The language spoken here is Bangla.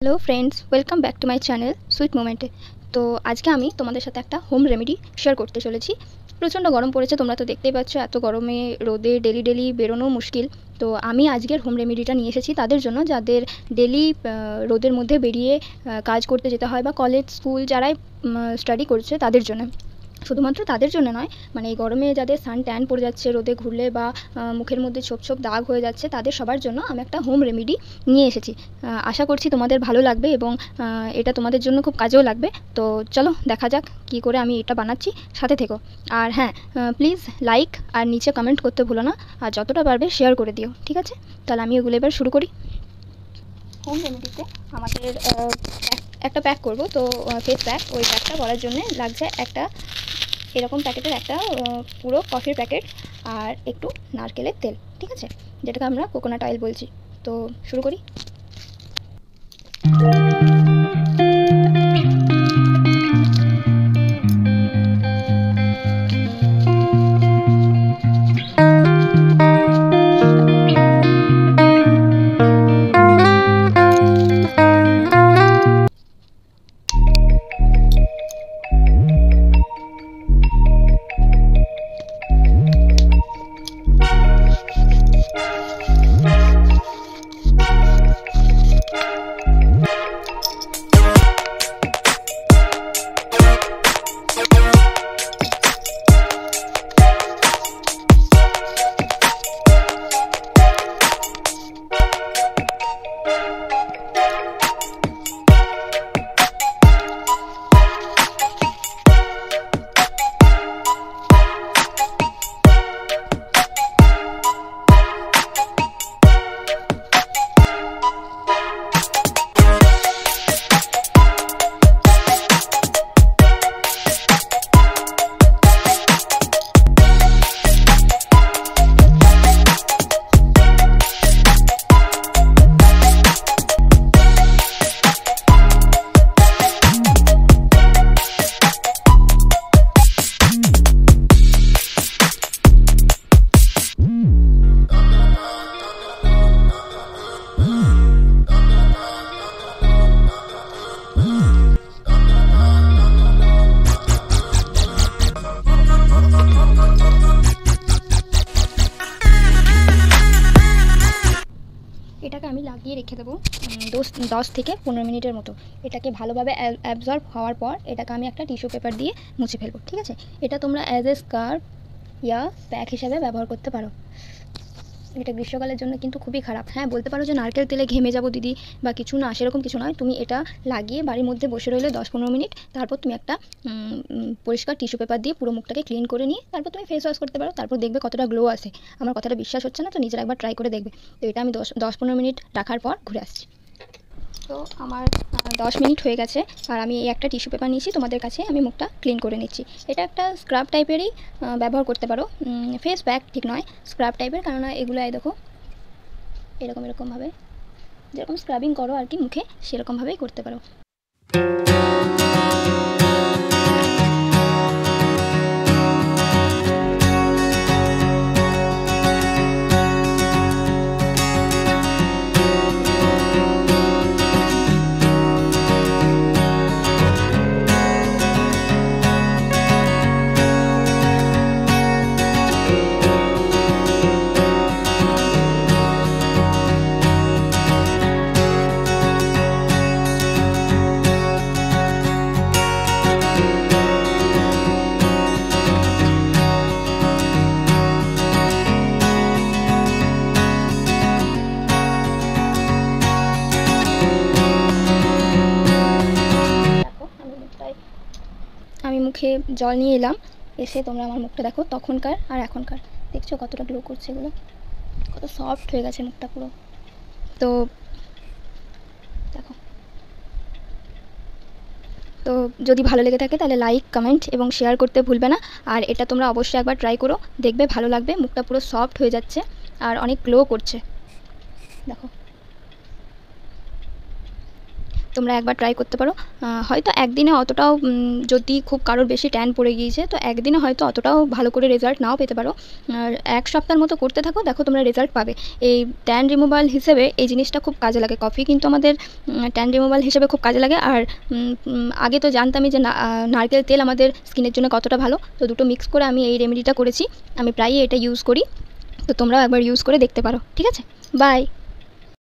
Hello friends, welcome back to my channel sweet মোমেন্টে। তো আজকে আমি তোমাদের সাথে একটা হোম রেমেডি শেয়ার করতে চলেছি। প্রচণ্ড গরম পড়েছে, তোমরা তো দেখতেই পাচ্ছ। এত গরমে রোদে ডেলি বেরোনো মুশকিল। তো আমি আজকের হোম রেমেডিটা নিয়ে এসেছি তাদের জন্য, যাদের ডেলি রোদের মধ্যে বেরিয়ে কাজ করতে যেতে হয়, বা কলেজ স্কুল যারাই স্টাডি করছে তাদের জন্য। শুধুমাত্র তাদের জন্য নয়, মানে এই গরমে যাদের সান ট্যান পড়ে যাচ্ছে রোদে ঘুরলে, বা মুখের মধ্যে ছোপ ছোপ দাগ হয়ে যাচ্ছে, তাদের সবার জন্য আমি একটা হোম রেমেডি নিয়ে এসেছি। আশা করছি তোমাদের ভালো লাগবে এবং এটা তোমাদের জন্য খুব কাজেও লাগবে। তো চলো দেখা যাক কী করে আমি এটা বানাচ্ছি, সাথে থেকো। আর হ্যাঁ, প্লিজ লাইক আর নিচে কমেন্ট করতে ভুলো না, আর যতটা পারবে শেয়ার করে দিও, ঠিক আছে? তাহলে আমি এগুলো এবার শুরু করি। হোম রেমেডিতে আমাদের একটা প্যাক করব, তো ফেস প্যাক। ওই প্যাকটা করার জন্য লাগছে একটা এরকম প্যাকেটের একটা পুরো কফির প্যাকেট, আর একটু নারকেলের তেল, ঠিক আছে, যেটাকে আমরা কোকোনাট অয়েল বলছি। তো শুরু করি। এটাকে আমি লাগিয়ে রেখে দেবো 10 থেকে 15 মিনিটের মতো। এটাকে ভালোভাবে অ্যাবজর্ব হওয়ার পর এটাকে আমি একটা টিস্যু পেপার দিয়ে মুছে ফেলবো, ঠিক আছে? এটা তোমরা as a scarf yeah pack হিসাবে ব্যবহার করতে পারো। এটা গ্রীষ্মকালের জন্য কিন্তু খুবই খারাপ। হ্যাঁ, বলতে পারো যে নারকেল তেলে ঘেমে যাবো দিদি বা কিছু না, সেরকম কিছু নয়। তুমি এটা লাগিয়ে বাড়ির মধ্যে বসে রইলে 10-15 মিনিট, তারপর তুমি একটা পরিষ্কার টিস্যু পেপার দিয়ে পুরো মুখটাকে ক্লিন করে নিয়ে তারপর তুমি ফেস ওয়াশ করতে পারো। তারপর দেখবে কতটা গ্লো আসে। আমার কথাটা বিশ্বাস হচ্ছে না তো নিজের একবার ট্রাই করে দেখবে। তো এটা আমি 10-15 মিনিট রাখার পর ঘুরে আসছি। তো আমার 10 মিনিট হয়ে গেছে, আর আমি এই একটা টিস্যু পেপার নিয়েছি, তোমাদের কাছে আমি মুখটা ক্লিন করে নিচ্ছি। এটা একটা স্ক্রাব টাইপেরই ব্যবহার করতে পারো, ফেস প্যাক ঠিক নয়, স্ক্রাব টাইপের। কেননা এগুলো দেখো এরকমভাবে যেরকম স্ক্রাবিং করো আর কি মুখে, সেরকমভাবেই করতে পারো। আমি মুখে জল নিয়ে এলাম, এসে তোমরা আমার মুখটা দেখো, তখনকার আর এখনকার। দেখছো কতটা গ্লো করছে, এগুলো কত সফট হয়ে গেছে মুখটা পুরো। তো দেখো, তো যদি ভালো লেগে থাকে তাহলে লাইক, কমেন্ট এবং শেয়ার করতে ভুলবে না। আর এটা তোমরা অবশ্যই একবার ট্রাই করো, দেখবে ভালো লাগবে। মুখটা পুরো সফট হয়ে যাচ্ছে আর অনেক গ্লো করছে, দেখো। তোমরা একবার ট্রাই করতে পারো। হয়তো একদিনে অতটাও যদি খুব কারোর বেশি ট্যান পড়ে গিয়েছে তো একদিনে হয়তো অতটাও ভালো করে রেজাল্ট নাও পেতে পারো। আর 1 সপ্তাহের মতো করতে থাকো, দেখো তোমরা রেজাল্ট পাবে। এই ট্যান রিমুভাল হিসেবে এই জিনিসটা খুব কাজে লাগে। কফি কিন্তু আমাদের ট্যান রিমুভাল হিসেবে খুব কাজে লাগে। আর আগে তো জানতামই যে নারকেল তেল আমাদের স্কিনের জন্য কতটা ভালো। তো দুটো মিক্স করে আমি এই রেমেডিটা করেছি। আমি প্রায়ই এটা ইউজ করি। তো তোমরাও একবার ইউজ করে দেখতে পারো। ঠিক আছে, বাই।